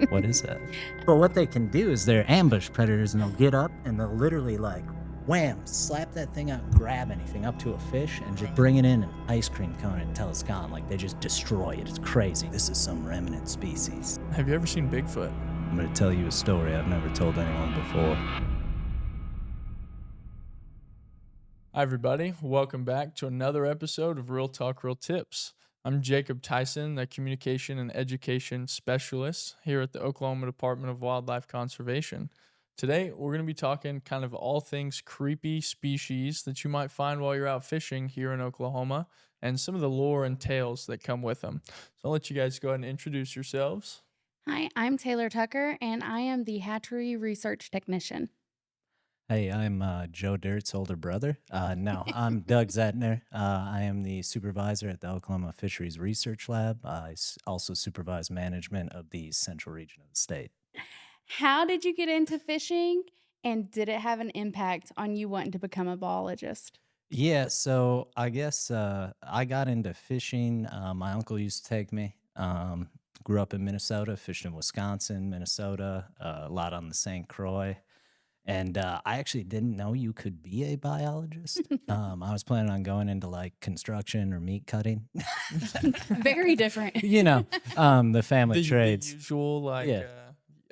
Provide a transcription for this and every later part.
What is that? But what they can do is they're ambush predators, and they'll get up and they'll literally like wham, slap that thing out, grab anything up to a fish, and just bring it in an ice cream cone until it's gone. Like they just destroy it. It's crazy. This is some remnant species. Have you ever seen Bigfoot? I'm going to tell you a story I've never told anyone before. Hi, everybody. Welcome back to another episode of Real Talk, Real Tips. I'm Jacob Tyson, the Communication and Education Specialist here at the Oklahoma Department of Wildlife Conservation. Today, we're going to be talking kind of all things creepy species that you might find while you're out fishing here in Oklahoma and some of the lore and tales that come with them. So I'll let you guys go ahead and introduce yourselves. Hi, I'm Taylor Tucker, and I am the hatchery research technician. Hey, I'm Joe Dirt's older brother. No, I'm Doug Zentner. I am the supervisor at the Oklahoma Fisheries Research Lab. I also supervise management of the central region of the state. How did you get into fishing, and did it have an impact on you wanting to become a biologist? Yeah, so I guess I got into fishing. My uncle used to take me. Grew up in Minnesota, fished in Wisconsin, Minnesota, a lot on the St. Croix. And I actually didn't know you could be a biologist. I was planning on going into like construction or meat cutting. Very different. The family The trades. usual, like, Yeah.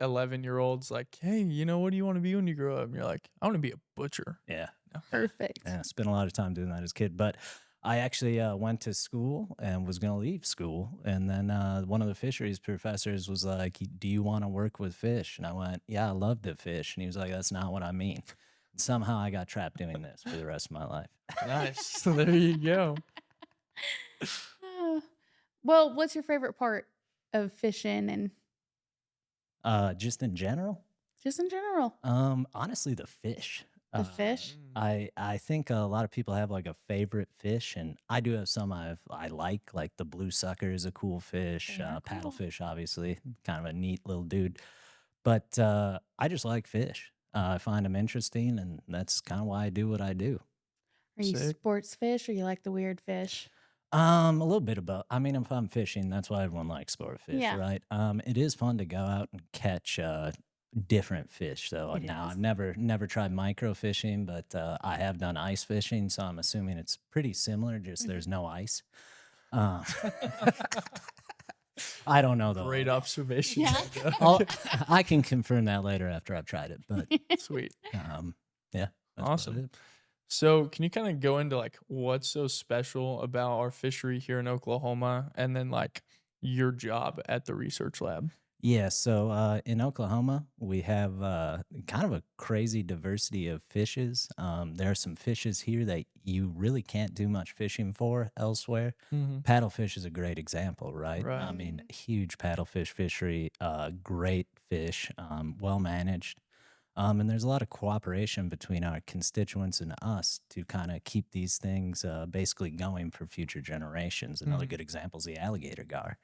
11-year-olds like, hey, what do you want to be when you grow up? And you're like, I want to be a butcher. Yeah. Perfect. Yeah, spent a lot of time doing that as a kid. But I actually went to school and was going to leave school. And then one of the fisheries professors was like, do you want to work with fish? And I went, yeah, I love to fish. And he was like, that's not what I mean. And somehow I got trapped doing this for the rest of my life. Nice. So there you go. Well, what's your favorite part of fishing and Just in general, just in general? honestly, the fish. The fish? I think a lot of people have like a favorite fish, and I do have some I like the blue sucker is a cool fish. They are cool. Paddlefish, obviously, kind of a neat little dude. But I just like fish. I find them interesting, and that's kind of why I do what I do. Are you Sick. sports fish, or you like the weird fish? A little bit about. I mean, if I'm fishing, that's why everyone likes sport fish, Yeah. right? It is fun to go out and catch different fish, though. It Now, is. I've never tried micro fishing, but I have done ice fishing, so I'm assuming it's pretty similar. Just there's no ice. Uh, I don't know though. Great observation. Yeah. I can confirm that later after I've tried it. But Sweet. yeah, that's about Awesome. it. So can you kind of go into like what's so special about our fishery here in Oklahoma and then like your job at the research lab? Yeah, so in Oklahoma, we have kind of a crazy diversity of fishes. There are some fishes here that you really can't do much fishing for elsewhere. Mm-hmm. Paddlefish is a great example, right? Right. I mean, huge paddlefish fishery, great fish, well managed. And there's a lot of cooperation between our constituents and us to kind of keep these things basically going for future generations. Another Mhm. good example is the alligator gar.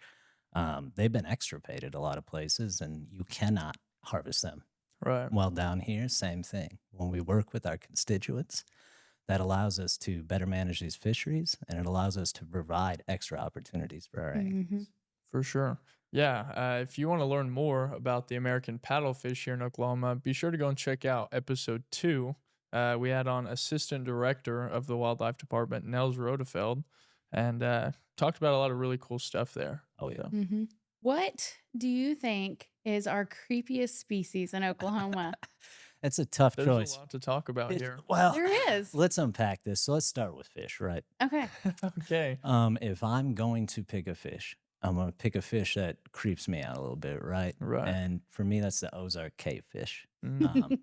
They've been extirpated a lot of places, and you cannot harvest them. Right. Well, down here, same thing. When we work with our constituents, that allows us to better manage these fisheries, and it allows us to provide extra opportunities for our anglers. For sure. Yeah. If you want to learn more about the American paddlefish here in Oklahoma, be sure to go and check out episode 2. We had on Assistant Director of the Wildlife Department, Nels Rodefeld, and talked about a lot of really cool stuff there. Oh, yeah. Mm-hmm. What do you think is our creepiest species in Oklahoma? It's a tough There's choice. a lot to talk about here. Well, There is. let's unpack this. So let's start with fish, right? Okay. Okay. If I'm going to pick a fish, I'm going to pick a fish that creeps me out a little bit, right? Right. And for me, that's the Ozark cavefish. Mhm.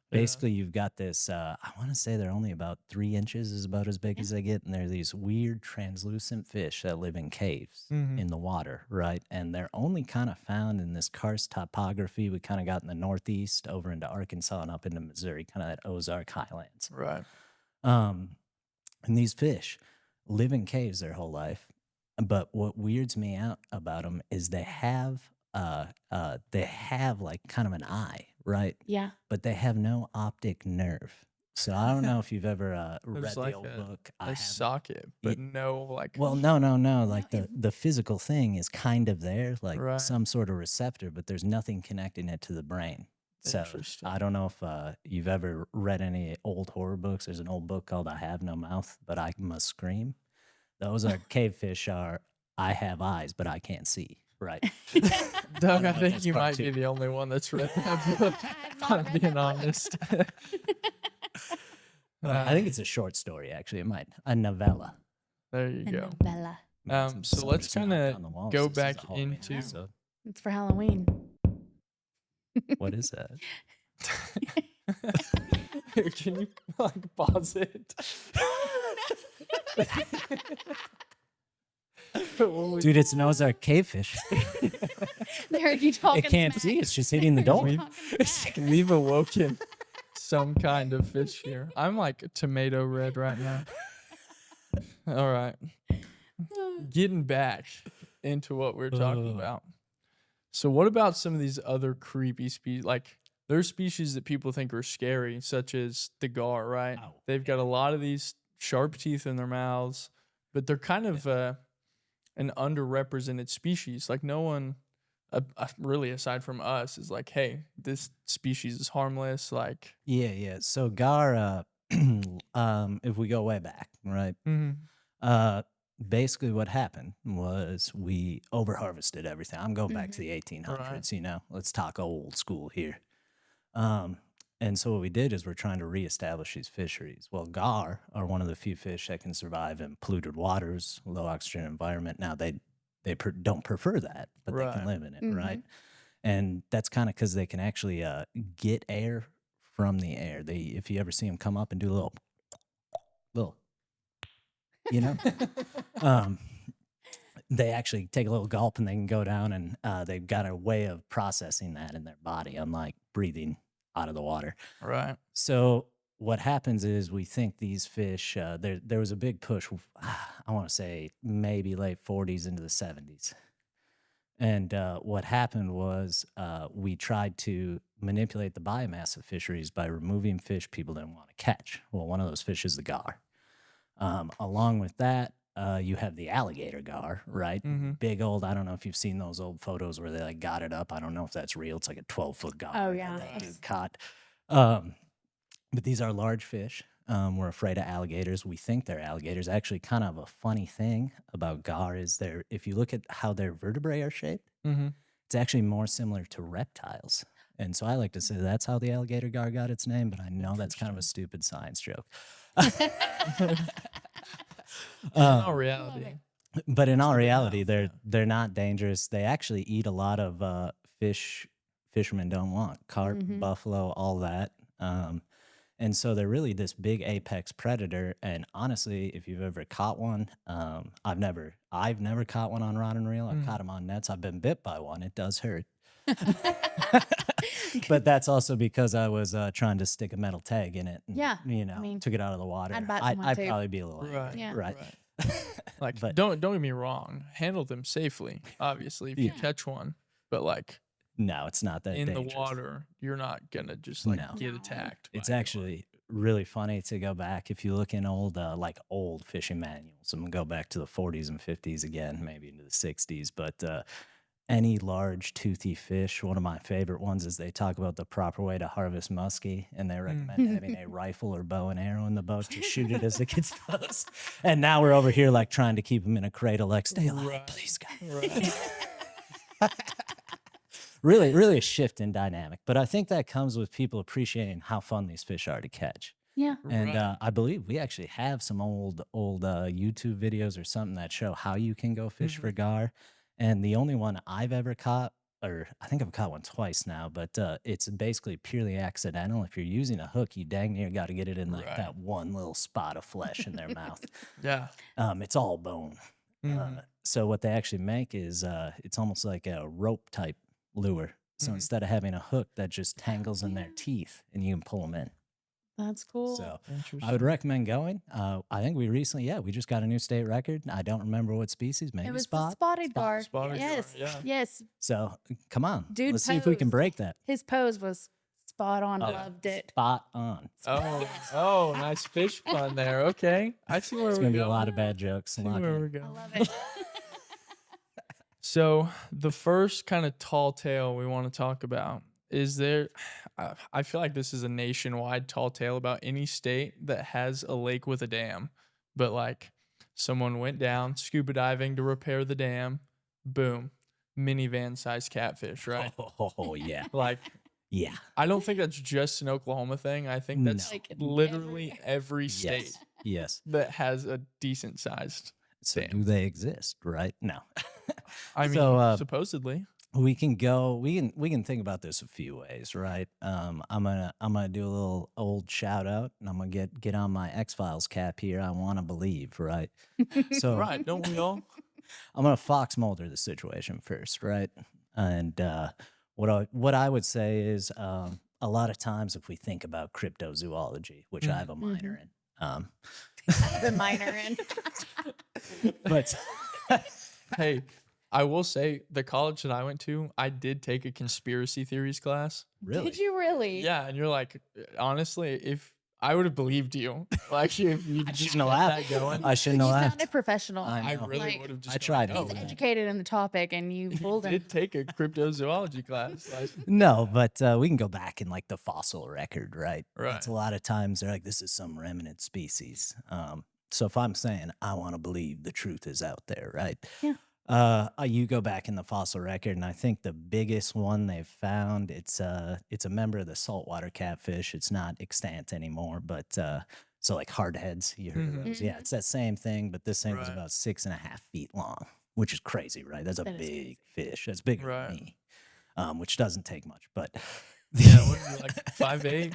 Basically, you've got this, I want to say they're only about 3 inches is about as big as they get. And they're these weird translucent fish that live in caves Mhm. in the water, right? And they're only kind of found in this karst topography we kind of got in the Northeast over into Arkansas and up into Missouri, kind of that Ozark highlands. Right. And these fish live in caves their whole life. But what weirds me out about them is they have like kind of an eye, right? Yeah. But they have no optic nerve. So I don't know if you've ever read There's the like old a, book. I a have. socket, but no like. Well, no. Like No, the physical thing is kind of there, like Right. some sort of receptor, but there's nothing connecting it to the brain. So Interesting. I don't know if you've ever read any old horror books. There's an old book called "I Have No Mouth, But I Must Scream." Those are cavefish are I have eyes, but I can't see. Right. Doug, I know if think that's you part might two. be the only one that's read that book. I've If not I'm read being that book. honest. I think it's a short story, actually. It might a novella. There you The go. novella. So Someone let's just knocked kinda on the wall, go says this is back a Halloween into- episode. It's for Halloween. What is that? Can you like pause it? When we- Dude, it's an Ozark cavefish. They heard you talking. It can't smack. see. It's just hitting the They heard door. you talking smack. We've awoken some kind of fish here. I'm like tomato red right now. All right. Getting back into what we're talking about. So what about some of these other creepy species? Like there's species that people think are scary, such as the gar, right? Ow. They've got a lot of these sharp teeth in their mouths, but they're kind of an underrepresented species. Like no one really aside from us is like, hey, this species is harmless. Like, Yeah. So gar, if we go way back, right? Basically what happened was we overharvested everything. I'm going back to the 1800s, let's talk old school here. And so what we did is we're trying to reestablish these fisheries. Well, gar are one of the few fish that can survive in polluted waters, low oxygen environment. Now they don't prefer that, but they Right. can live in it, Mhm. right? And that's kind of because they can actually get air from the air. If you ever see them come up and do a little, they actually take a little gulp and they can go down, and they've got a way of processing that in their body, unlike breathing out of the water. right. So what happens is we think these fish, there was a big push, I want to say maybe late 40s into the 70s. And what happened was we tried to manipulate the biomass of fisheries by removing fish people didn't want to catch. Well, one of those fish is the gar. Along with that, you have the alligator gar, right? Mhm. Big old, I don't know if you've seen those old photos where they like got it up. I don't know if that's real. It's like a 12-foot gar. Oh, that yeah. that dude caught. But these are large fish. We're afraid of alligators. We think they're alligators. Actually, kind of a funny thing about gar is if you look at how their vertebrae are shaped, it's actually more similar to reptiles. And so I like to say that's how the alligator gar got its name, but I know that's kind of a stupid science joke. In all reality. But in all Stupid reality, mouth, they're not dangerous. They actually eat a lot of fish fishermen don't want: carp, buffalo, all that. And so they're really this big apex predator. And honestly, if you've ever caught one, I've never caught one on rod and reel. I've caught them on nets. I've been bit by one. It does hurt. But that's also because I was trying to stick a metal tag in it. And, Yeah, I mean, took it out of the water. I'd bite someone too. probably be a little angry, Right. Yeah. right. Like, But- don't get me wrong. Handle them safely, obviously, if you Yeah. catch one. But like No, it's not that in dangerous. the water, you're not gonna just like No. get No. attacked. It's by anyone. actually really funny to go back. If you look in old fishing manuals, I'm gonna go back to the 40s and 50s again, maybe into the 60s. But any large toothy fish, one of my favorite ones is they talk about the proper way to harvest muskie, and they recommend having a rifle or bow and arrow in the boat to shoot it as it gets close. And now we're over here like trying to keep them in a cradle, like stay alive, Right. please, God. Right. Really a shift in dynamic. But I think that comes with people appreciating how fun these fish are to catch. Yeah. And Right. I believe we actually have some old YouTube videos or something that show how you can go fish for gar. And the only one I've ever caught, or I think I've caught one twice now, but it's basically purely accidental. If you're using a hook, you dang near got to get it in like Right. that one little spot of flesh in their mouth. Yeah. It's all bone. So what they actually make is it's almost like a rope type lure. So instead of having a hook that just tangles in their teeth and you can pull them in. That's cool. So Interesting. I would recommend going. I think we just got a new state record. I don't remember what species, maybe it was spot. the spotted gar. Spotted gar, Yes. yeah. Yes. So come on, Dude let's see if we can posed. break that. His pose was Spot on. Loved it. Spot on. Oh, nice fish pun there. Okay, I see where There's we're going to be a going. lot of bad jokes. See Lock where in. we're I going. love it. So the first kind of tall tale we want to talk about is there. I feel like this is a nationwide tall tale about any state that has a lake with a dam, but like someone went down scuba diving to repair the dam, boom, minivan sized catfish, right? Oh, yeah. Like Yeah. I don't think that's just an Oklahoma thing. I think that's No. Like literally every state Yes. Yes. that has a decent sized. So Damn. do they exist, right? No. I mean, So, supposedly. we can think about this a few ways, right? I'm gonna do a little old shout out, and I'm gonna get on my X-Files cap here. I want to believe, right? So Right, don't we all? I'm gonna Fox Mulder the situation first, right? And what I would say is a lot of times if we think about cryptozoology, which I have a minor in, the minor in. but Hey, I will say the college that I went to, I did take a conspiracy theories class. really, Did you really? Yeah, and you're like, honestly, if I would have believed you, like if you I just shouldn't have kept laughed. that going, I shouldn't You have laughed. sounded professional. I I know. really Like, would have just. I tried Gone, to oh, do that. educated in the topic, and you you fooled him. did take a cryptozoology class. Like, No, but we can go back in like the fossil record, right? Right. It's a lot of times they're like, this is some remnant species. So if I'm saying I want to believe the truth is out there, right? Yeah. You go back in the fossil record, and I think the biggest one they've found it's a member of the saltwater catfish. It's not extant anymore, but so like hardheads, you heard of those? Yeah, it's that same thing, but this thing was Right. about 6.5 feet long, which is crazy, right? That's a That is big fish. That's bigger Right. than me, which doesn't take much, but yeah, what is it, like 5'8"?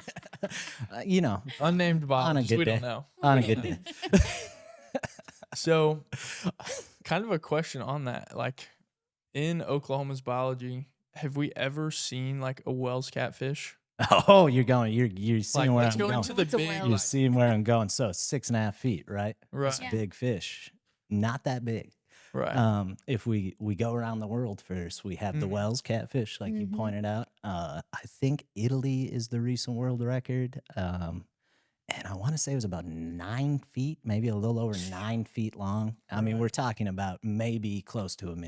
you know, Unnamed on a biologist. good We day. don't know. on a We good don't day. know. So, kind of a question on that. Like, in Oklahoma's biology, have we ever seen like a Wells catfish? Oh, you're seeing Like, where let's I'm go going. into the What's a big. whale? You're Like, seeing where I'm going. So 6.5 feet, right? right, Yeah. Big fish, not that big. right. If we go around the world first, we have the Mhm. Wells catfish, like you Mhm. pointed out. I think Italy is the recent world record. And I want to say it was about 9 feet, maybe a little over 9 feet long. I mean, Right. we're talking about maybe close to a Right.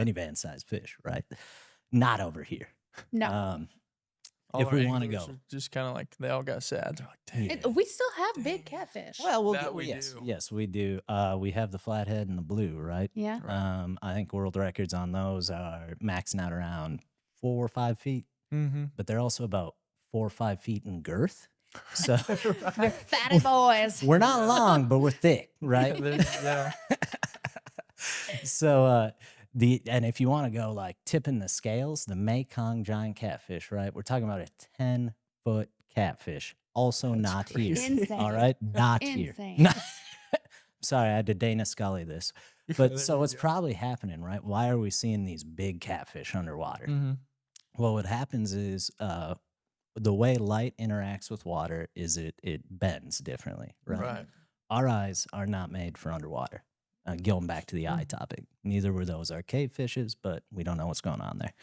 minivan size fish, right? Not over here. No. All if our we wanna anglers go. are just kind of like they all got sad. They're like, dang. Yeah. We still have big catfish. Well, we'll That get, we yes, do. yes, we do. We have the flathead and the blue, right? Yeah. Right. I think world records on those are maxing out around 4 or 5 feet, Mm-hmm. but they're also about 4 or 5 feet in girth. So They're fatty boys. we're not long, but we're thick, right? Yeah. So and if you want to go like tipping the scales, the Mekong giant catfish, right? We're talking about a 10-foot catfish. Also not here. Insane. All right, not here. Insane. Sorry, I had to Dana Scully this. There But so you what's go. probably happening, right? Why are we seeing these big catfish underwater? Mm-hmm. Well, what happens is the way light interacts with water is it bends differently, right? Right. Our eyes are not made for underwater. Going back to the eye topic, neither were those our cave fishes, but we don't know what's going on there.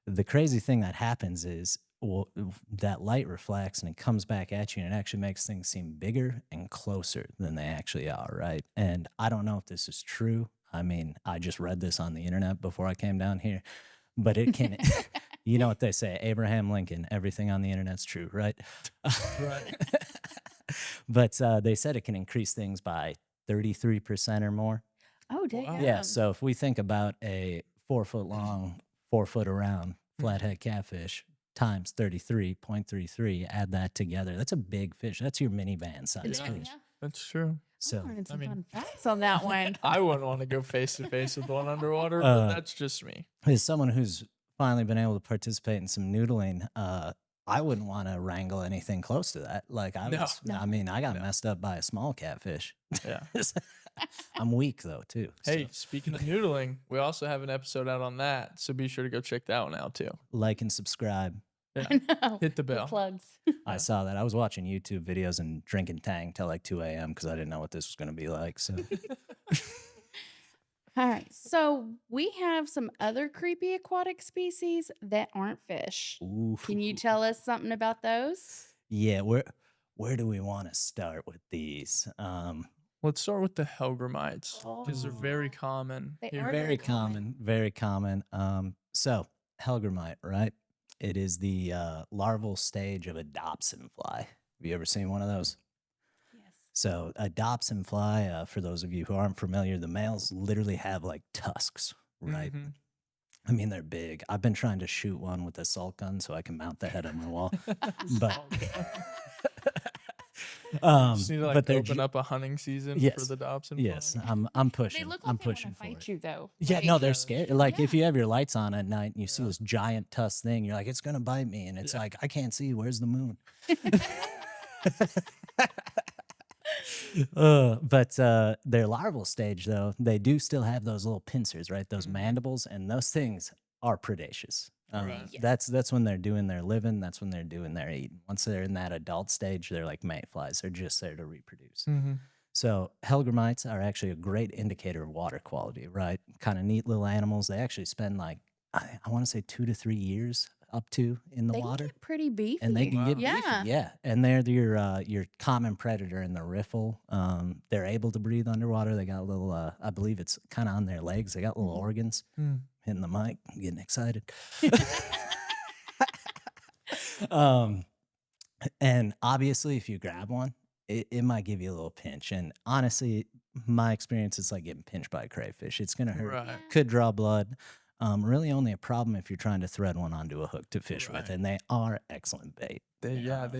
The crazy thing that happens is that light reflects and it comes back at you, and it actually makes things seem bigger and closer than they actually are, right? And I don't know if this is true. I mean, I just read this on the internet before I came down here, but it can. You know what they say, Abraham Lincoln, everything on the internet's true, right? Right. But they said it can increase things by 33% or more. Oh, dang. Wow. Yeah, so if we think about a 4 foot long, 4 foot around flathead catfish times 33.33, add that together. That's a big fish. That's your minivan size Yeah. fish. That's true. So Learning some I mean- fun facts on that one. I wouldn't want to go face to face with one underwater, Uh, but that's just me. as someone who's finally been able to participate in some noodling, I wouldn't want to wrangle anything close to that. Like I No. was, No. I mean, I got No. messed up by a small catfish. Yeah. I'm weak though too. Hey, So speaking of noodling, we also have an episode out on that, so be sure to go check that one out too. like and subscribe. Yeah. No. Hit the Good bell. plugs. I saw that. I was watching YouTube videos and drinking Tang till like 2 a.m. because I didn't know what this was going to be like. So All right. So we have some other creepy aquatic species that aren't fish. Ooh. Can you tell us something about those? Yeah, where do we want to start with these? Let's start with the Helgramites because they're very common. They here. are Very common, very common. So Helgramite, right? It is the larval stage of a Dobson fly. Have you ever seen one of those? Yes. So a Dobson fly, for those of you who aren't familiar, the males literally have like tusks, right? Mhm. I mean, they're big. I've been trying to shoot one with a salt gun so I can mount the head on my wall, but Just need to but like they're open up a hunting season for yes, the Dobson. yes, fly. I'm They pushing. look I'm like they want pushing to for fight it. you, though. Yeah, Like, no, they're Yeah, scary. Like if Yeah. you have your lights on at night and you see Yeah. this giant tusk thing, you're like, it's gonna bite me, and it's Yeah. like I can't see. Where's the moon? But their larval stage, though, they do still have those little pincers, right? Those mandibles, and those things are predacious. Right. Yes. That's when they're doing their living. That's when they're doing their eating. Once they're in that adult stage, they're like mayflies. They're just there to reproduce. Mhm. So Helgramites are actually a great indicator of water quality, right? Kind of neat little animals. They actually spend like I want to say 2 to 3 years up to in the They water. can get pretty beefy. And they can get Wow. beefy, Yeah. yeah. And they're your common predator in the riffle. They're able to breathe underwater. They got a little, I believe it's kind of on their legs. They got little organs. Mm. Hitting the mic, I'm getting excited. um, and obviously, if you grab one, it might give you a little pinch. And honestly, my experience is like getting pinched by a crayfish. It's gonna hurt. Right. Yeah. Could draw blood. Really only a problem if you're trying to thread one onto a hook to fish Right. with, and they are excellent bait. They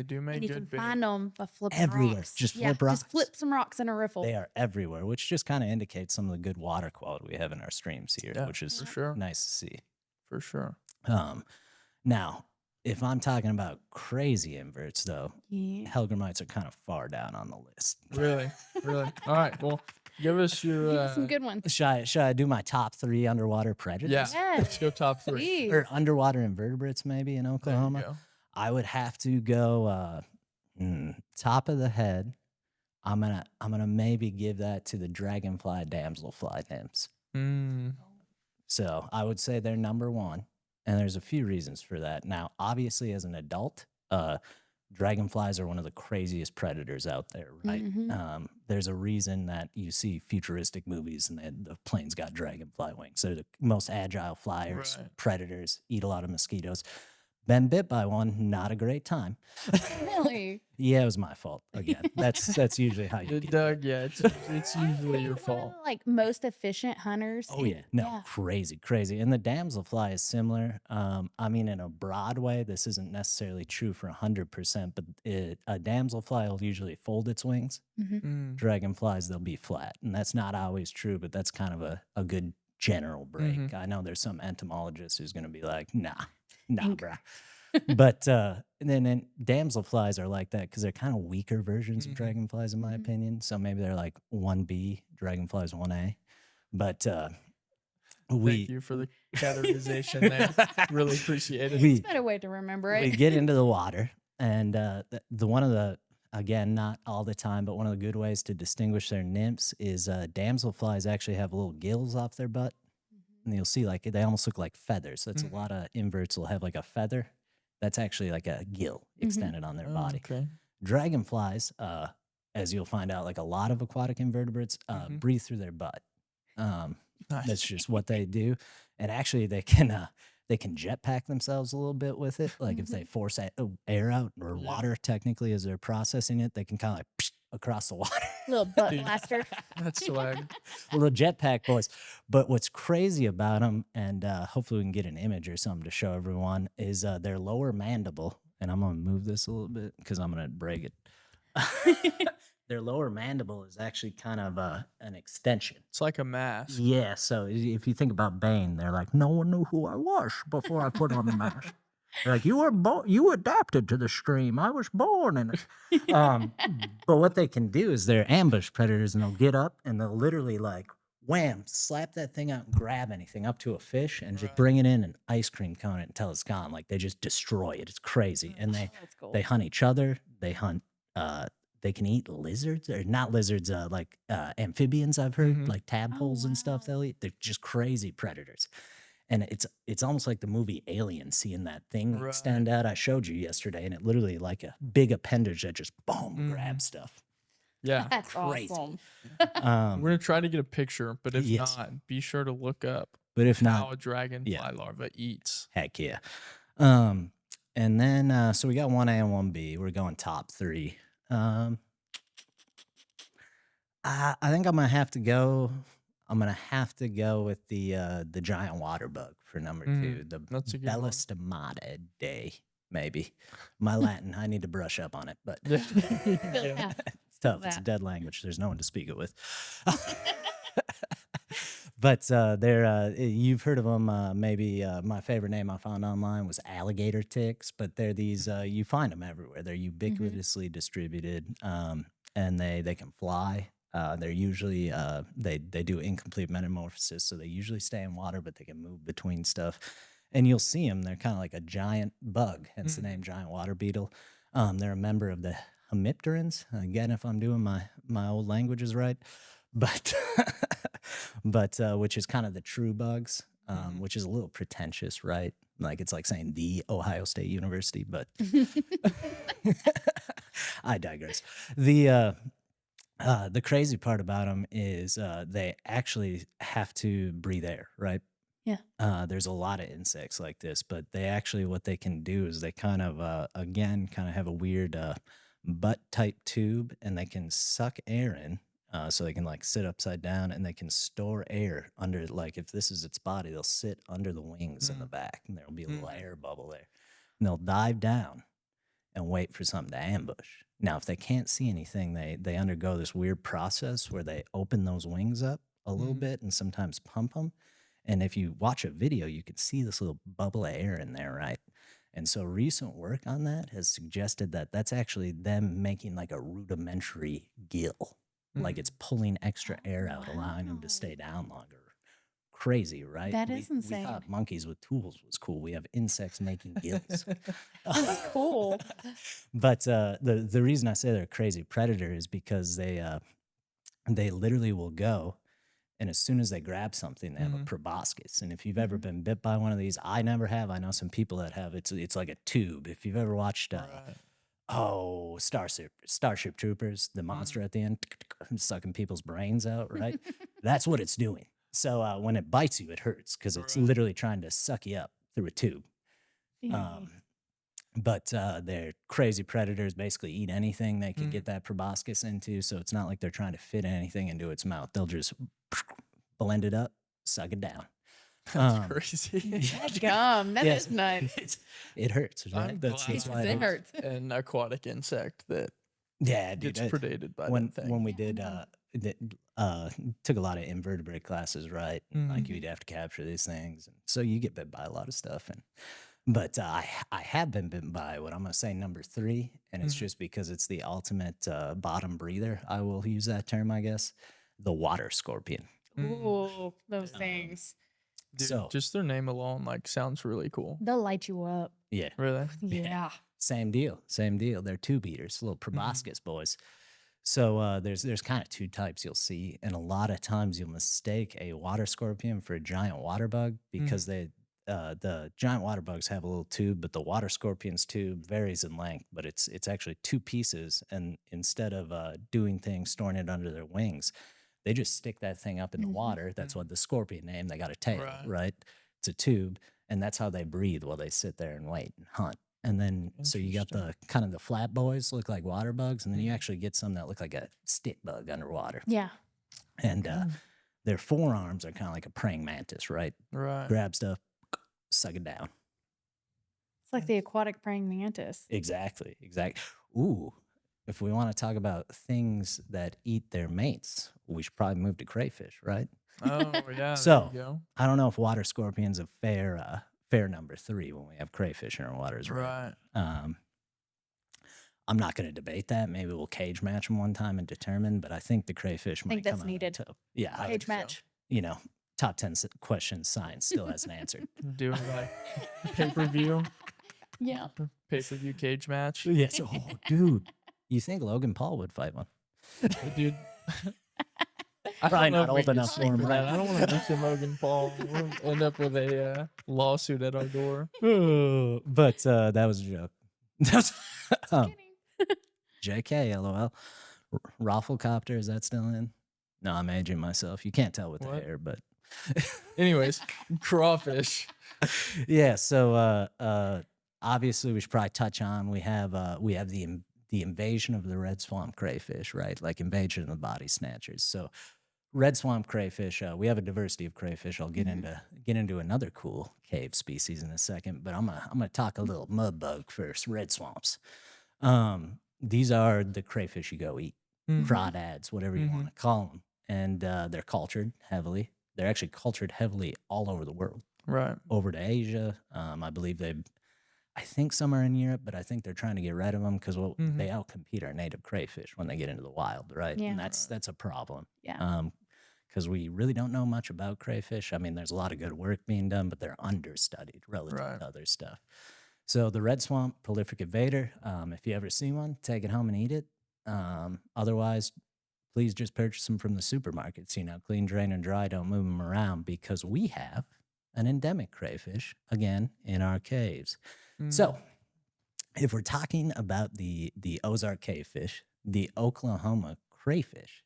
do make And you can good bait. find them by flipping Everywhere. rocks. Just Yeah, flip Just rocks. flip some rocks in a riffle. They are everywhere, which just kind of indicates some of the good water quality we have in our streams here, Yeah, which is for sure. nice to see. For sure. Now, if I'm talking about crazy inverts, though, Yeah. Helgramites are kind of far down on the list. Really, really. All right. Well, give us your. Some good ones. Should I do my top 3 underwater predators? Yeah. Yes. Let's go top 3. Please. Or underwater invertebrates, maybe in There you Oklahoma? go. I would have to go top of the head. I'm gonna maybe give that to the dragonfly damselfly nymphs. Mm. So I would say they're number 1, and there's a few reasons for that. Now, obviously, as an adult, dragonflies are one of the craziest predators out there, right? Mhm. There's a reason that you see futuristic movies and the planes got dragonfly wings. They're the most agile flyers, Right. predators, eat a lot of mosquitoes. Been bit by one, not a great time. Really? Yeah, it was my fault again. That's usually how you get. Doug, yeah, it's usually your One of fault. the, like most efficient hunters. Oh yeah, no, crazy. And the damselfly is similar. I mean, in a broad way, this isn't necessarily true for 100%, but a damselfly will usually fold its wings. Mm. Dragonflies, they'll be flat, and that's not always true, but that's kind of a good general break. I know there's some entomologist who's going to be like, nah, bruh. But and then damselflies are like that because they're kind of weaker versions of dragonflies, in my opinion. So maybe they're like 1B, dragonflies 1A. But Thank you for the categorization there. Really appreciate it. we It's a better way to remember we it. get into the water, and the one of the, again, not all the time, but one of the good ways to distinguish their nymphs is damselflies actually have little gills off their butt, and you'll see like they almost look like feathers. That's a lot of inverts will have like a feather. That's actually like a gill extended on their Oh, body. okay. Dragonflies, as you'll find out, like a lot of aquatic invertebrates, breathe through their butt. Nice. That's just what they do, and actually they can jetpack themselves a little bit with it. Like if they force air out or water, technically as they're processing it, they can kind of like psh, across the water. Little butt Dude. blaster. That's swag. Little jetpack boys. But what's crazy about them, and hopefully we can get an image or something to show everyone, is their lower mandible. And I'm gonna move this a little bit because I'm gonna break it. Their lower mandible is actually kind of an extension. It's like a mask. Yeah. So if you think about Bane, they're like, no one knew who I was before I put on the mask. They're like, you adapted to the stream. I was born in it. But what they can do is they're ambush predators, and they'll get up and they'll literally like wham, slap that thing out and grab anything up to a fish and just bring it in and ice cream cone it until it's gone. Like they just destroy it. It's crazy. And That's cool. they hunt each other. They hunt they can eat lizards, or not lizards, like amphibians. I've heard Mhm. like tadpoles and stuff. wow. They'll eat. They're just crazy predators. And it's almost like the movie Alien, seeing that thing Right. extend out. I showed you yesterday, and it literally like a big appendage that just boom Mhm. grabs stuff. Yeah. That's Crazy. awesome. We're going to try to get a picture, but if Yes. not, be sure to look up But if how not, a dragonfly yeah. larva eats. heck yeah. And then so we got 1A and 1B. We're going top 3. I think I'm gonna have to go. I'm gonna have to go with the giant water bug for number 2, the That's a good one. Bellastematidae, maybe. My Latin, I need to brush up on it, but Yeah. Yeah. it's tough. It's a that. dead language. There's no one to speak it with. But they're you've heard of them. Maybe my favorite name I found online was alligator ticks, but they're these. You find them everywhere. They're ubiquitously distributed, and they can fly. They're usually they do incomplete metamorphosis, so they usually stay in water, but they can move between stuff. And you'll see them. They're kind of like a giant bug, hence the name giant water beetle. They're a member of the hemipterans. Again, if I'm doing my old languages right, but but which is kind of the true bugs, which is a little pretentious, right? Like it's like saying the Ohio State University, but I digress. The crazy part about them is they actually have to breathe air, right? Yeah. There's a lot of insects like this, but they actually, what they can do is they kind of, again, kind of have a weird butt type tube, and they can suck air in. So they can like sit upside down, and they can store air under, like if this is its body, they'll sit under the wings in the back, and there'll be a little air bubble there. And they'll dive down and wait for something to ambush. Now, if they can't see anything, they undergo this weird process where they open those wings up a little bit and sometimes pump them. And if you watch a video, you can see this little bubble of air in there, right? And so recent work on that has suggested that that's actually them making like a rudimentary gill. Like it's pulling extra air out, allowing them to stay down longer. Crazy, right? That is We insane. thought monkeys with tools was cool. We have insects making gills. That's cool. But the reason I say they're a crazy predator is because they literally will go, and as soon as they grab something, they have a proboscis. And if you've ever been bit by one of these, I never have. I know some people that have. It's like a tube. If you've ever watched Starship Troopers, the monster at the end sucking people's brains out, right? That's what it's doing. So when it bites you, it hurts because it's literally trying to suck you up through a tube. But they're crazy predators, basically eat anything they can get that proboscis into. So it's not like they're trying to fit anything into its mouth. They'll just blend it up, suck it down. That's crazy. Gum. That Yes. is nuts. It hurts, right? I'm That's glad why It hurts. An aquatic insect that Yeah, dude. gets predated by when that thing. when we did took a lot of invertebrate classes, right? Like you'd have to capture these things, and so you get bit by a lot of stuff. But I have been bitten by what I'm gonna say number 3, and it's just because it's the ultimate bottom breather. I will use that term, I guess. The water scorpion. Ooh, those things. Dude, so- just their name alone like sounds really cool. They'll light you up. Yeah, Really? Yeah. same deal. They're tube eaters, little proboscis boys. So there's kind of 2 types you'll see, and a lot of times you'll mistake a water scorpion for a giant water bug because the giant water bugs have a little tube, but the water scorpion's tube varies in length, but it's actually 2 pieces, and instead of doing things, storing it under their wings, they just stick that thing up in the water. That's what the scorpion name. They got a tail, right? It's a tube, and that's how they breathe while they sit there and wait and hunt. And then, so you got the kind of the flat boys look like water bugs, and then you actually get some that look like a stick bug underwater. Yeah. And their forearms are kind of like a praying mantis, right? Right. Grab stuff, suck it down. It's like the aquatic praying mantis. Exactly. Ooh, if we want to talk about things that eat their mates, we should probably move to crayfish, right? Oh yeah. So- there you go. I don't know if water scorpion's a fair number 3 when we have crayfish in our waters, right? Right. I'm not going to debate that. Maybe we'll cage match them one time and determine, but I think the crayfish might think that's come out on needed. top. Yeah, I Cage think so. match. top 10 questions science still hasn't answered. Doing like pay-per-view Yeah. cage match. Yes. Oh, dude. You think Logan Paul would fight one? Dude. I Probably don't know not if we old can enough speak for him, that. right? I don't want to mention Logan Paul. We'll end up with a lawsuit at our door. But that was a joke. um, Kidding. JK, LOL. Rafflecopter, is that still in? No, I'm aging myself. You can't tell with the What? hair, but Anyways, crawfish. yeah. So obviously, we should probably touch on we have the invasion of the red swamp crayfish, right? Like invasion of the body snatchers. So red swamp crayfish. We have a diversity of crayfish. I'll get into another cool cave species in a second, but I'm gonna talk a little mud bug first. Red swamps. These are the crayfish you go eat, crawdads, whatever you want to call them, and they're cultured heavily. They're actually cultured heavily all over the world, Right. over to Asia. I believe I think some are in Europe, but I think they're trying to get rid of them because they outcompete our native crayfish when they get into the wild, right? Yeah. And that's a problem. Yeah. Because we really don't know much about crayfish. I mean, there's a lot of good work being done, but they're understudied relative Right. to other stuff. So the red swamp prolific invader, if you ever see one, take it home and eat it. Otherwise, please just purchase them from the supermarkets. Clean, drain, and dry. Don't move them around because we have an endemic crayfish, again, in our caves. So if we're talking about the Ozark cavefish, the Oklahoma crayfish,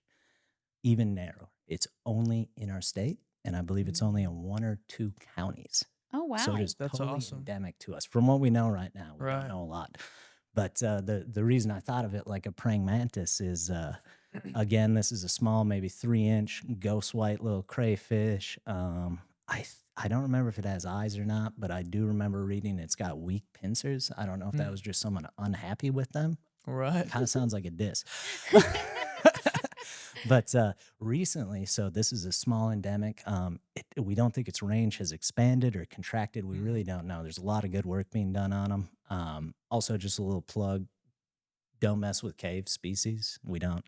even narrower. It's only in our state, and I believe it's only in 1 or 2 counties. Oh, wow. So it is That's totally awesome. endemic to us. From what we know right now, we Right. don't know a lot. But the reason I thought of it like a praying mantis is, again, this is a small, maybe 3-inch ghost white little crayfish. I don't remember if it has eyes or not, but I do remember reading it's got weak pincers. I don't know if that was just someone unhappy with them. Right. Kind of sounds like a diss. But recently, so this is a small endemic. We don't think its range has expanded or contracted. We really don't know. There's a lot of good work being done on them. Also, just a little plug: don't mess with cave species.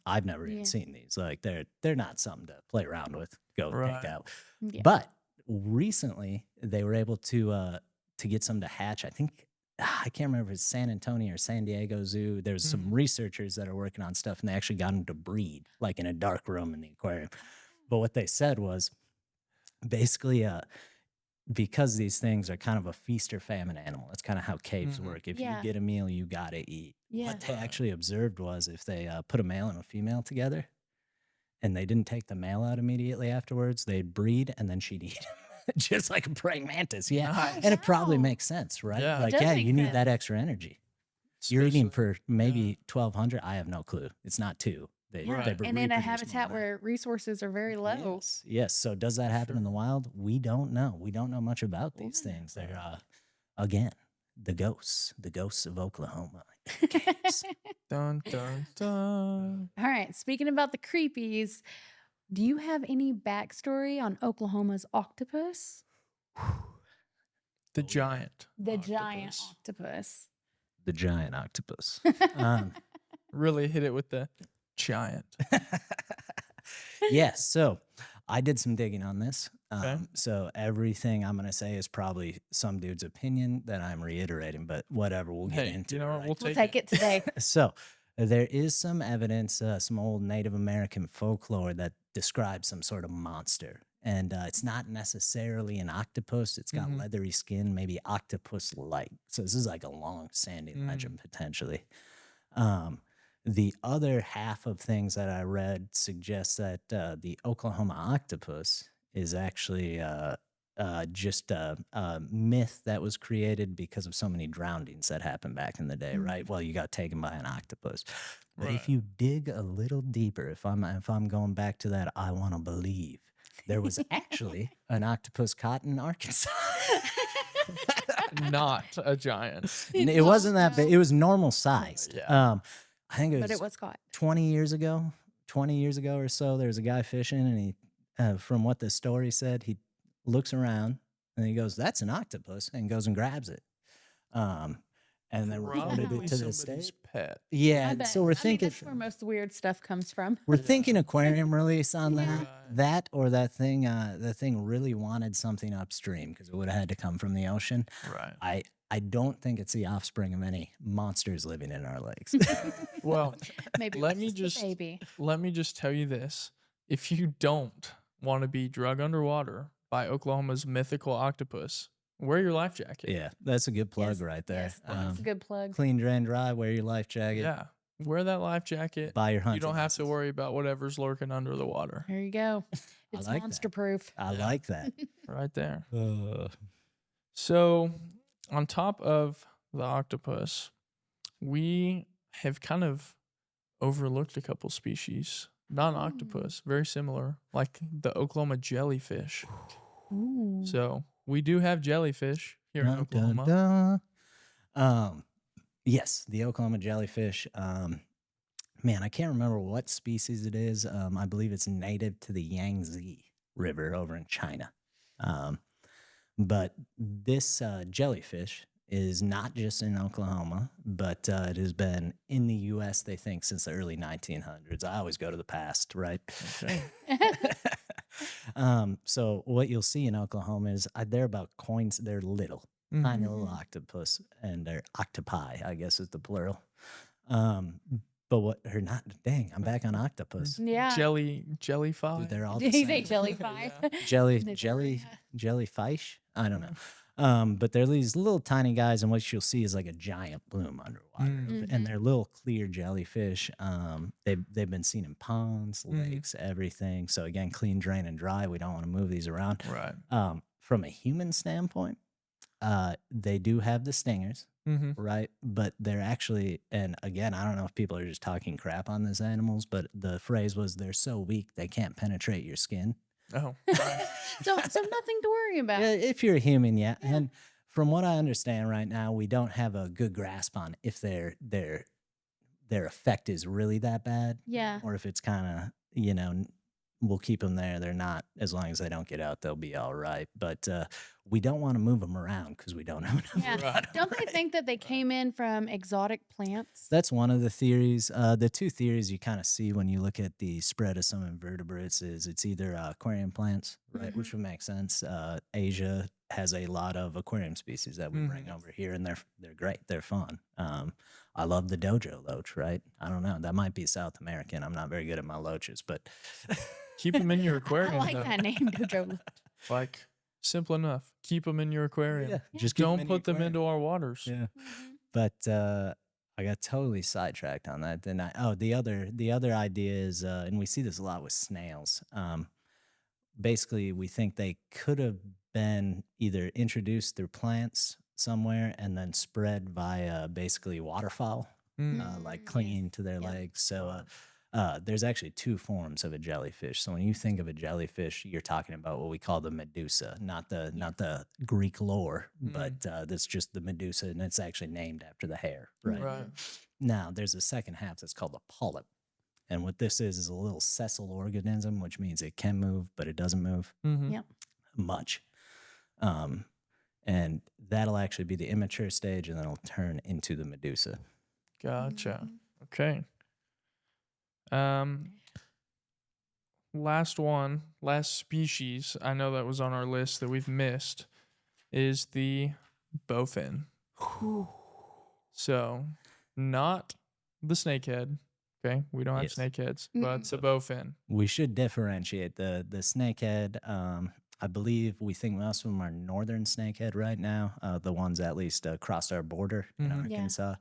I've never even seen these. Like they're not something to play around with. Go Right. pick out. Yeah. But recently, they were able to get some to hatch. I think. I can't remember if it's San Antonio or San Diego Zoo. There's some researchers that are working on stuff, and they actually got them to breed, like in a dark room in the aquarium. But what they said was basically because these things are kind of a feast or famine animal. That's kind of how caves work. If you get a meal, you got to eat. Yeah. What they actually observed was if they put a male and a female together and they didn't take the male out immediately afterwards, they'd breed and then she'd eat him. Just like a praying mantis, yeah. Nice. And it probably Wow. makes sense, right? Yeah. It Like, does yeah, make you need that sense. extra energy. You're eating Especially- for maybe 1,200. I have no clue. It's not 2. They, Yeah. they And in a reproduce more habitat than that. where resources are very low. Yes, yes. So does that happen in the wild? We don't know. We don't know much about these things. They're again the ghosts of Oklahoma. Caves. Dun, dun, dun. All right. Speaking about the creepies, do you have any backstory on Oklahoma's octopus? The giant. The giant octopus. octopus. The giant octopus. Really hit it with the giant. Yes. So I did some digging on this. Okay. So everything I'm going to say is probably some dude's opinion that I'm reiterating, but whatever, we'll get Hey, into you know it. what? right? We'll We'll take take it today. So there is some evidence, some old Native American folklore that describes some sort of monster. And it's not necessarily an octopus. It's got leathery skin, maybe octopus-like. So this is like a long-standing legend, potentially. The other half of things that I read suggests that the Oklahoma octopus is actually just a myth that was created because of so many drownings that happened back in the day, right? Well, you got taken by an octopus. But Right. if you dig a little deeper, if I'm going back to that, I want to believe there was actually an octopus caught in Arkansas. Not a giant. And it wasn't that big. It was normal sized. Yeah. I think it But was it was caught. 20 years ago or so. There was a guy fishing, and he, from what the story said, he looks around and he goes, "That's an octopus," and goes and grabs it. And then reported Probably it to the somebody's state. pet. I Yeah, bet. so we're I mean, thinking that's where most weird stuff comes from. we're thinking aquarium release on that. Right. That or that thing really wanted something upstream because it would have had to come from the ocean. Right. I don't think it's the offspring of any monsters living in our lakes. Well, Maybe let it's me just a just baby. let me just tell you this. If you don't want to be drug underwater by Oklahoma's mythical octopus, wear your life jacket. Yeah, that's a good plug Yes, right there. Yes, that's a good plug. Clean, drain, dry. Wear your life jacket. Yeah. Wear that life jacket. Buy your You hunting don't have to license. worry about whatever's lurking under the water. There you go. It's like that. monster proof. I Yeah. like that. Right there. Uh, So, on top of the octopus, we have kind of overlooked a couple species. Not an octopus, very similar, like the Oklahoma jellyfish. Ooh. So, we do have jellyfish here in dun, Oklahoma. dun, dun. Yes, the Oklahoma jellyfish. Man, I can't remember what species it is. I believe it's native to the Yangtze River over in China. But this jellyfish is not just in Oklahoma, but it has been in the U.S., they think, since the early 1900s. I always go to the past, right? Okay. So what you'll see in Oklahoma is they're about coins. They're little, tiny little Mhm. octopus, and they're octopi, I guess is the plural. But what, or not, dang, I'm back on octopus. Yeah. Jellyfy. Dude, they're all Did the he say same. jellyfy? Jellyfish? I don't know. But they're these little tiny guys, and what you'll see is like a giant bloom underwater, Mm. and they're little clear jellyfish. They've been seen in ponds, Mhm. lakes, everything. So again, clean, drain, and dry. We don't want to move these around. Right. From a human standpoint, they do have the stingers, Mm-hmm. right? But they're actually, and again, I don't know if people are just talking crap on these animals, but the phrase was they're so weak they can't penetrate your skin. Oh. Right. So nothing to worry about. Yeah, if you're a human, yeah. And from what I understand right now, we don't have a good grasp on if their effect is really that bad, Yeah. or if it's kind of, we'll keep them there. They're not, as long as they don't get out, they'll be all right. But we don't want to move them around because we don't have enough. Yeah. Right. Don't they think that they came in from exotic plants? That's one of the theories. The two theories you kind of see when you look at the spread of some invertebrates is it's either aquarium plants, right, which would make sense. Asia has a lot of aquarium species that we bring over here, and they're great. They're fun. I love the dojo loach, right? I don't know. That might be South American. I'm not very good at my loaches, but Keep them in your I aquarium. like though. that name, Dojo. Like, simple enough. Keep them in your aquarium. just keep 'em Don't in your put them aquarium. into our waters. Yeah. But I got totally sidetracked on that. Then the other idea is, and we see this a lot with snails. Basically, we think they could have been either introduced through plants somewhere and then spread via basically waterfowl, like clinging to their Yep. legs. So there's actually two forms of a jellyfish. So when you think of a jellyfish, you're talking about what we call the medusa, not the Greek lore, but that's just the medusa, and it's actually named after the hair, right? Right. Now there's a second half that's called the polyp, and what this is a little sessile organism, which means it can move, but it doesn't move Mm-hmm. Yep. much. And that'll actually be the immature stage, and then it'll turn into the medusa. Gotcha. Okay. Last species I know that was on our list that we've missed is the bowfin. So, not the snakehead. Okay, we don't have Yes. snakeheads, but the bowfin. We should differentiate the snakehead. I believe we think most of them are northern snakehead right now. The ones at least across our border in Mhm. Yeah. Arkansas.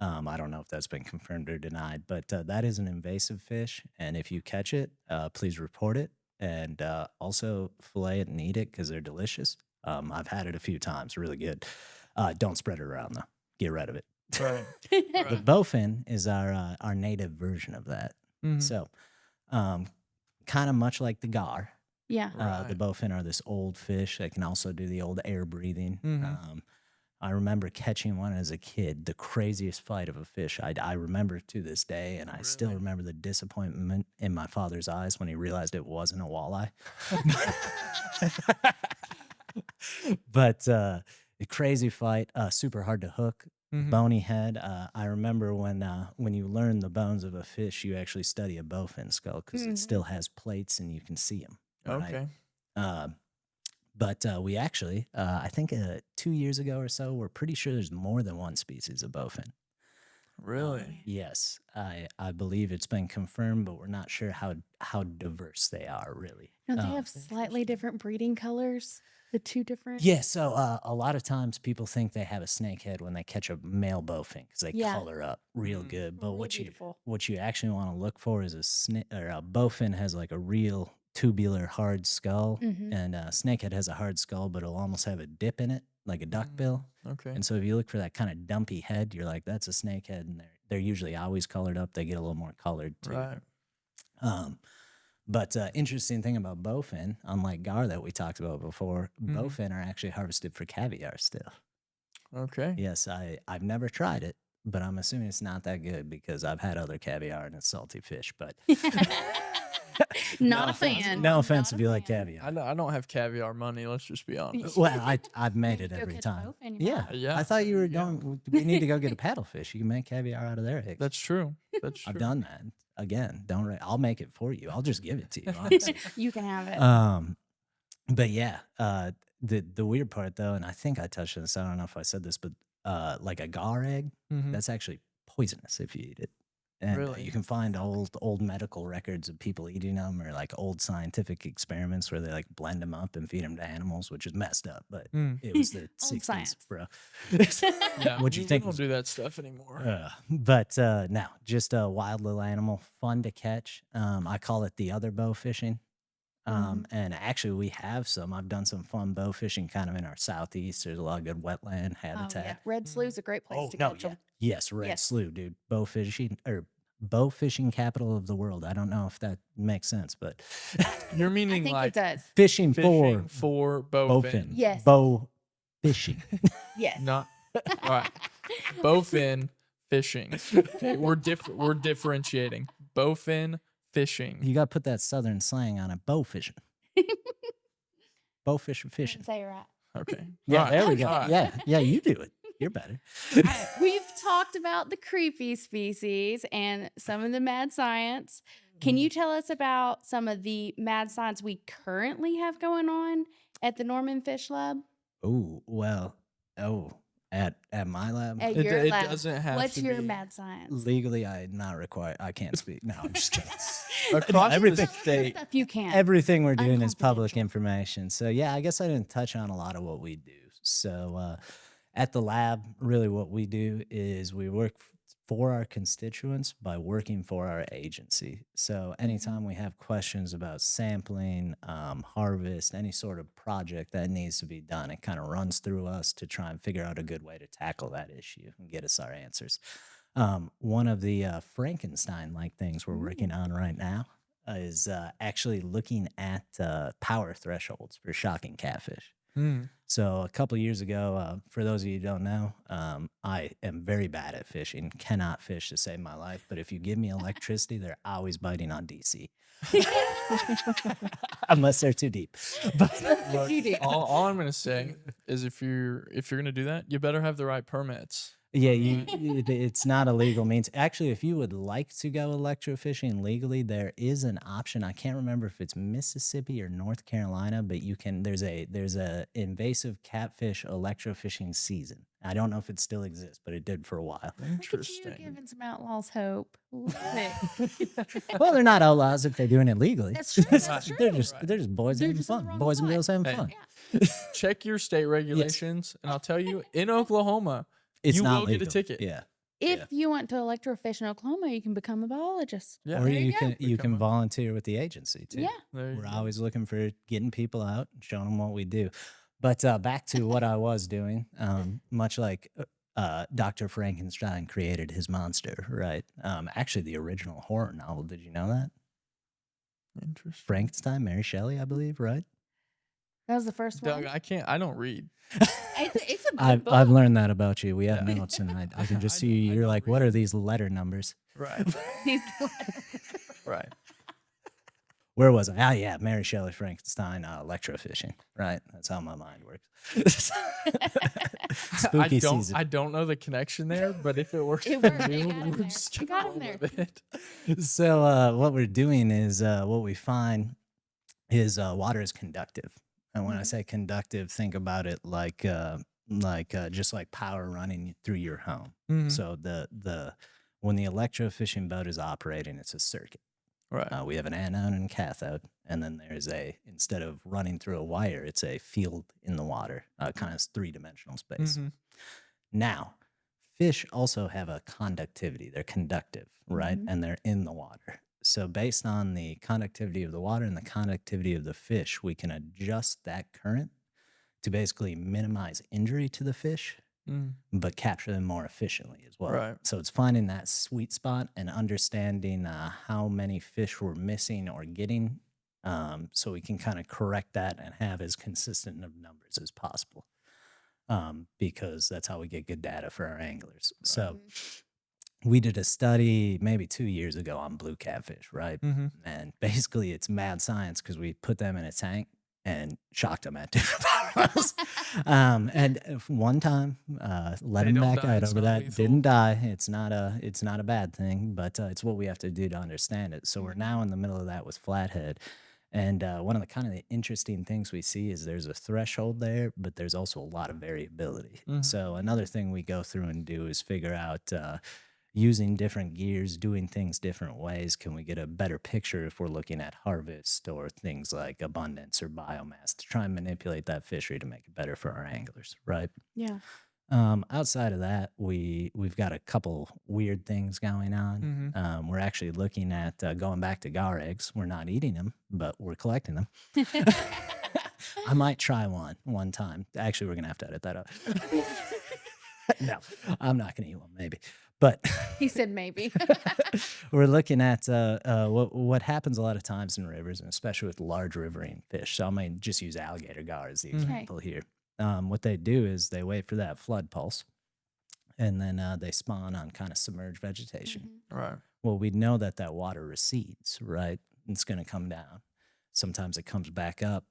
I don't know if that's been confirmed or denied, but that is an invasive fish. And if you catch it, please report it, and also fillet it and eat it because they're delicious. I've had it a few times, really good. Don't spread it around though. Get rid of it. Right. The bowfin is our native version of that. Mhm. So, kind of much like the gar. Yeah. The Right. bowfin are this old fish that can also do the old air breathing. Mhm. I remember catching one as a kid, the craziest fight of a fish. I remember to this day, and I still Really? remember the disappointment in my father's eyes when he realized it wasn't a walleye. But a crazy fight, super hard to hook, Mhm. bony head. I remember when you learn the bones of a fish, you actually study a bowfin skull because it still has plates and you can see them. Okay. But we actually, I think 2 years ago or so, we're pretty sure there's more than one species of bowfin. Really? Yes, I believe it's been confirmed, but we're not sure how diverse they are really. Don't they have slightly different breeding colors? The two different. Yeah, so a lot of times people think they have a snake head when they catch a male bowfin because they Yeah. color up real good. But Really what beautiful. you actually want to look for is a snake or a bowfin has like a real tubular hard skull, Mhm. and a snakehead has a hard skull, but it'll almost have a dip in it, like a duck bill. Okay. And so if you look for that kind of dumpy head, you're like, that's a snakehead, and they're usually always colored up. They get a little more colored too. Right. But interesting thing about bowfin, unlike gar that we talked about before, Mhm. bowfin are actually harvested for caviar still. Okay. Yes, I've never tried it, but I'm assuming it's not that good because I've had other caviar and it's salty fish. But Not a fan. no offense Not if a you like fan. caviar. I don't have caviar money. Let's just be honest. Well, I've made it Go every catch a time. bowfin, you Yeah, might. Yeah. I thought you were Yeah. going. We need to go get a paddlefish. You can make caviar out of their eggs. That's true. That's true. I've done that. Again, I'll make it for you. I'll just give it to you. Honestly. You can have it. But yeah, the weird part though, and I think I touched on this. I don't know if I said this, but like a gar egg, Mhm. that's actually poisonous if you eat it. And Really? you can find old medical records of people eating them, or like old scientific experiments where they like blend them up and feed them to animals, which is messed up. But Mm. it was the Old 60s, science. bro. Yeah. What'd you we think don't was- do that stuff anymore. But no, just a wild little animal, fun to catch. I call it the other bow fishing. And actually, we have some. I've done some fun bow fishing kind of in our southeast. There's a lot of good wetland Oh, yeah. habitat. Red Slough's a great place to no, catch them. yes, Red Yes. Slough, dude. Bow fishing capital of the world. I don't know if that makes sense, but You're I meaning think like it does. fishing fishing for for bowfin. bowfin. Yes. Bow fishing. Yes. Not all right. Bowfin fishing. Okay, we're differentiating. Bowfin fishing. You got to put that southern slang on it. Bow fishing. Bow fishing, Didn't fishing. say it right. Okay. Yeah, Alright, there we go. alright. Yeah, you do it. You're better. We've talked about the creepy species and some of the mad science. Can you tell us about some of the mad science we currently have going on at the Norman Fish Lab? Oh, well, at my lab, At It, your it lab. doesn't have What's to your be mad science? legally I not required. I can't speak. No, I'm just kidding. across everything- the state. Stuff you can. Everything we're doing is public Unconfidential. information. So yeah, I guess I didn't touch on a lot of what we do. So at the lab, really what we do is we work for our constituents by working for our agency. So anytime we have questions about sampling, harvest, any sort of project that needs to be done, it kind of runs through us to try and figure out a good way to tackle that issue and get us our answers. One of the Frankenstein-like things we're working on right now is actually looking at power thresholds for shocking catfish. Mm. So a couple years ago, for those of you who don't know, I am very bad at fishing, cannot fish to save my life. But if you give me electricity, they're always biting on DC. Unless they're too deep. But Look, You do. all I'm gonna say is if you're gonna do that, you better have the right permits. yeah, it's not a legal means. Actually, if you would like to go electrofishing legally, there is an option. I can't remember if it's Mississippi or North Carolina, but you can. There's a invasive catfish electrofishing season. I don't know if it still exists, but it did for a while. Look at you Interesting. giving some outlaws hope. Love it. Well, they're not outlaws if they're doing it legally. That's true. That's Right. They're true. just they're just boys They're having just in the fun. wrong Boys and spot. girls having Hey. fun. Check your state regulations, and I'll tell you, in Oklahoma, It's you not will get a legal. ticket. Yeah. If you want to electrofish in Oklahoma, you can become a biologist. Yeah. Or There you you go. can you Become can a- volunteer with the agency too. Yeah. There you We're go. always looking for getting people out, showing them what we do. But back to what I was doing, much like Dr. Frankenstein created his monster, right? Actually, the original horror novel. Did you know that? Interesting. Frankenstein, Mary Shelley, I believe, right? That was the first Doug, one. I don't read. It's a good I've book. I've learned that about you. We have Yeah. notes, and I can just I see don't- I you're don't like, what are these letter numbers? Right. Right. Where was I? Ah, yeah, Mary Shelley, Frankenstein, electrofishing. Right, that's how my mind works. Spooky season. I don't know the connection there, but if it works It for worked. you, It got him we're there. just It got gonna him roll there. with it. So what we're doing is what we find is water is conductive. And when I Mhm. say conductive, think about it like just like power running through your home. Mhm. So the when the electrofishing boat is operating, it's a circuit. Right. We have an anode and cathode, and then there's instead of running through a wire, it's a field in the water, kind of 3-dimensional space. Mhm. Now, fish also have a conductivity. They're conductive, right? Mhm. And they're in the water. So, based on the conductivity of the water and the conductivity of the fish, we can adjust that current to basically minimize injury to the fish, Mm. but capture them more efficiently as well. Right. So, it's finding that sweet spot and understanding how many fish we're missing or getting, so we can kind of correct that and have as consistent of numbers as possible, because that's how we get good data for our anglers. So we did a study maybe 2 years ago on blue catfish, right? Mhm. And basically it's mad science because we put them in a tank and shocked them at different power levels. And one time, let They them don't back die, out it's over not that. lethal. Didn't die. It's not a bad thing, but it's what we have to do to understand it. So we're now in the middle of that with flathead. And one of the kind of the interesting things we see is there's a threshold there, but there's also a lot of variability. Mhm. So another thing we go through and do is figure out using different gears, doing things different ways. Can we get a better picture if we're looking at harvest or things like abundance or biomass to try and manipulate that fishery to make it better for our anglers, right? Yeah. Outside of that, we've got a couple weird things going on. Mhm. We're actually looking at going back to gar eggs. We're not eating them, but we're collecting them. I might try one time. Actually, we're gonna have to edit that out. No, I'm not gonna eat one. Maybe, but He said maybe. we're looking at what happens a lot of times in rivers, and especially with large riverine fish. So I might just use alligator gar as the example here. What they do is they wait for that flood pulse, and then they spawn on kind of submerged vegetation. Right. Well, we know that that water recedes, right? It's going to come down. Sometimes it comes back up.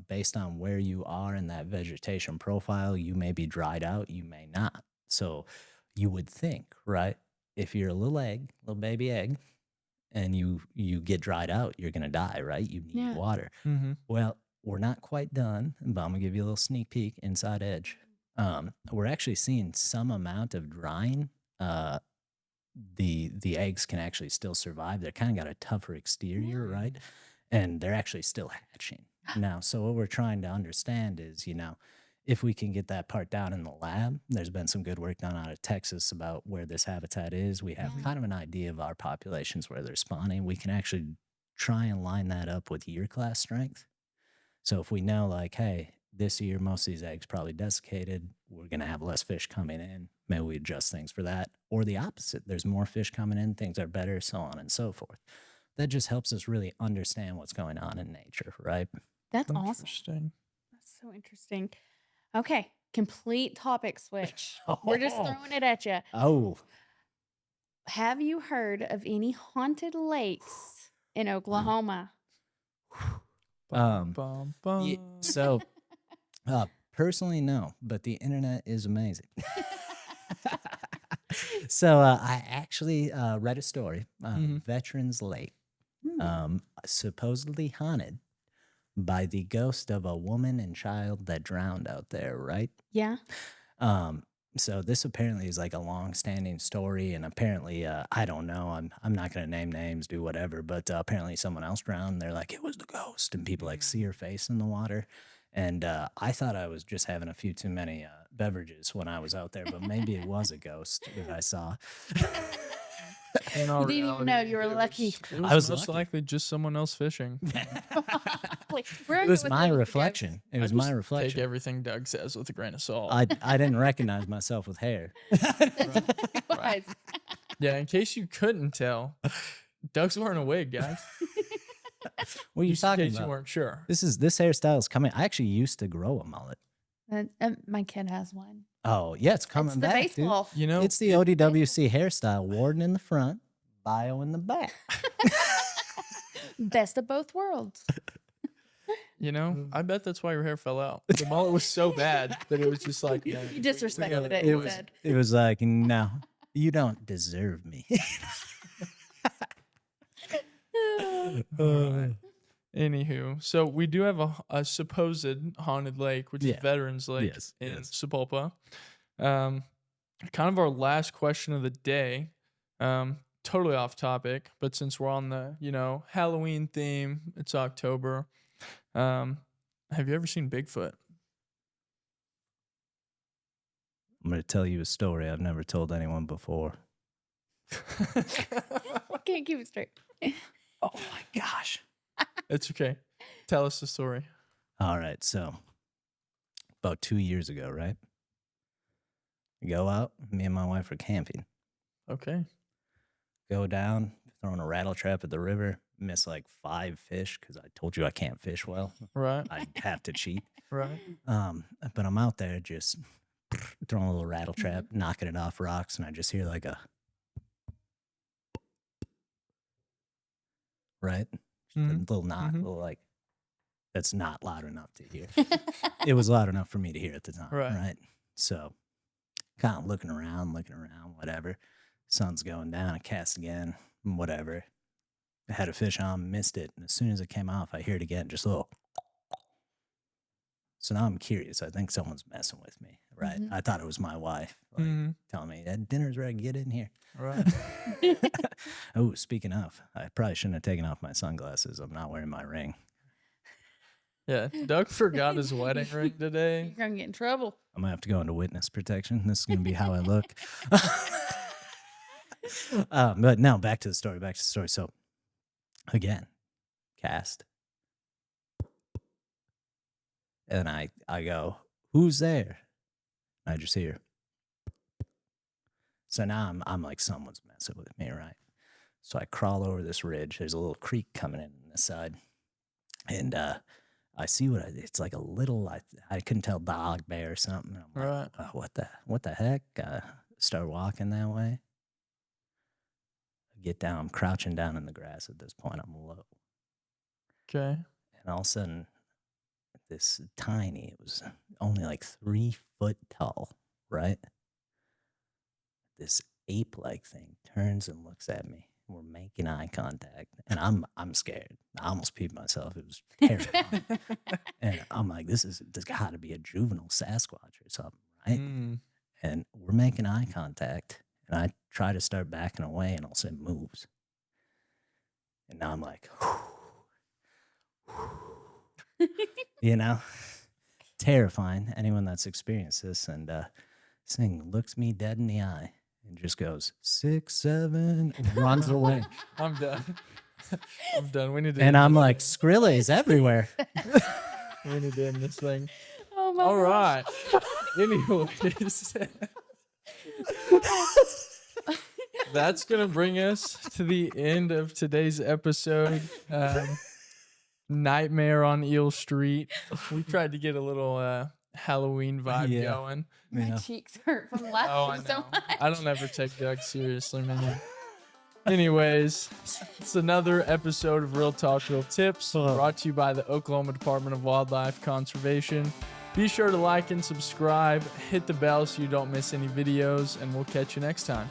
Based on where you are in that vegetation profile, you may be dried out, you may not. So you would think, right? If you're a little egg, little baby egg, and you get dried out, you're going to die, right? You need Yeah. water. Mhm. Well, we're not quite done, but I'm gonna give you a little sneak peek inside edge. We're actually seeing some amount of drying. The eggs can actually still survive. They're kind of got a tougher exterior, right? And they're actually still hatching now. So what we're trying to understand is, if we can get that part down in the lab, there's been some good work done out of Texas about where this habitat is. We have kind of an idea of our populations where they're spawning. We can actually try and line that up with year class strength. So if we know, like, hey, this year most of these eggs probably desiccated, we're going to have less fish coming in. Maybe we adjust things for that. Or the opposite, there's more fish coming in, things are better, so on and so forth. That just helps us really understand what's going on in nature, right? That's awesome. Interesting. That's so interesting. Okay. Complete topic switch. We're just throwing it at you. Oh, Have you heard of any haunted lakes in Oklahoma? Um, Bum, Ye- bum. so personally, no, but the internet is amazing. So I actually read a story, Veterans Lake, supposedly haunted by the ghost of a woman and child that drowned out there, right? Yeah. So this apparently is like a long-standing story, and apparently, I don't know. I'm not gonna name names, do whatever, but apparently someone else drowned. They're like, it was the ghost, and people like see her face in the water. And I thought I was just having a few too many beverages when I was out there, but maybe it was a ghost that I saw. In You all didn't even know reality, you were it lucky. Was, it was I was most lucky. likely just someone else fishing. It was my reflection. It was my Take reflection. everything Doug says with a grain of salt. I didn't recognize myself with hair. Right. Yeah, in case you couldn't tell, Doug's wearing a wig, guys. What are you Just in talking case you about? weren't sure. This hairstyle is coming. I actually used to grow a mullet. My kid has one. Oh yeah, it's coming It's the back, dude. baseball. You know, It's the ODWC hairstyle. Warden in the front, bio in the back. Best of both worlds. I bet that's why your hair fell out. The mullet was so bad that it was just like You disrespected it. It He was. said. It was like, no, you don't deserve me. Alright. Anywho, so we do have a supposed haunted lake, which is Yeah. Veterans Lake Yes, in yes. Sapulpa. Kind of our last question of the day. Totally off topic, but since we're on the, Halloween theme, it's October. Have you ever seen Bigfoot? I'm going to tell you a story I've never told anyone before. I can't keep it straight. Oh my gosh. It's okay. Tell us the story. All right. So about 2 years ago, right? I go out, me and my wife are camping. Okay. Go down, throwing a rattle trap at the river, miss like 5 fish because I told you I can't fish well. Right. I have to cheat. Right. But I'm out there just throwing a little rattle trap, knocking it off rocks, and I just hear like a right, just a little knock, little like that's not loud enough to hear. It was loud enough for me to hear at the time, right? So, kind of looking around, whatever. Sun's going down, I cast again, whatever. I had a fish on, missed it, and as soon as it came off, I hear it again, just a little. So now I'm curious. I think someone's messing with me, right? I thought it was my wife, like telling me that dinner's ready. Get in here, Right. Oh, speaking of, I probably shouldn't have taken off my sunglasses. I'm not wearing my ring. Yeah. Doug forgot his wedding ring today. You're gonna get in trouble. I'm gonna have to go into witness protection. This is gonna be how I look. But no, back to the story. So again, cast. And I go, who's there? I just hear. So now I'm like, someone's messing with me, right? So I crawl over this ridge. There's a little creek coming in on this side. And I see it's like a little, I couldn't tell, dog, bear or something. I'm like, Right. what the heck? Start walking that way. I get down, I'm crouching down in the grass at this point. I'm low. Okay. And all of a sudden, this tiny, it was only like 3 foot tall, right? This ape-like thing turns and looks at me. We're making eye contact, and I'm scared. I almost peed myself. It was terrifying. And I'm like, there's got to be a juvenile Sasquatch or something, right? And we're making eye contact, and I try to start backing away, and all of a sudden it moves. And now I'm like, terrifying. Anyone that's experienced this, and this thing looks me dead in the eye and just goes 6, 7, and runs away. I'm done. I'm done. We need to. And I'm like, Skrilla's everywhere. We need to end this thing. Oh my All gosh. right. Anyways, that's gonna bring us to the end of today's episode. Nightmare on Eel Street. We tried to get a little Halloween vibe going. My cheeks hurt from laughing Oh, I so know. much. I don't ever take Doug seriously, man. Anyways, it's another episode of Real Talk, Real Tips, brought to you by the Oklahoma Department of Wildlife Conservation. Be sure to like and subscribe, hit the bell so you don't miss any videos, and we'll catch you next time.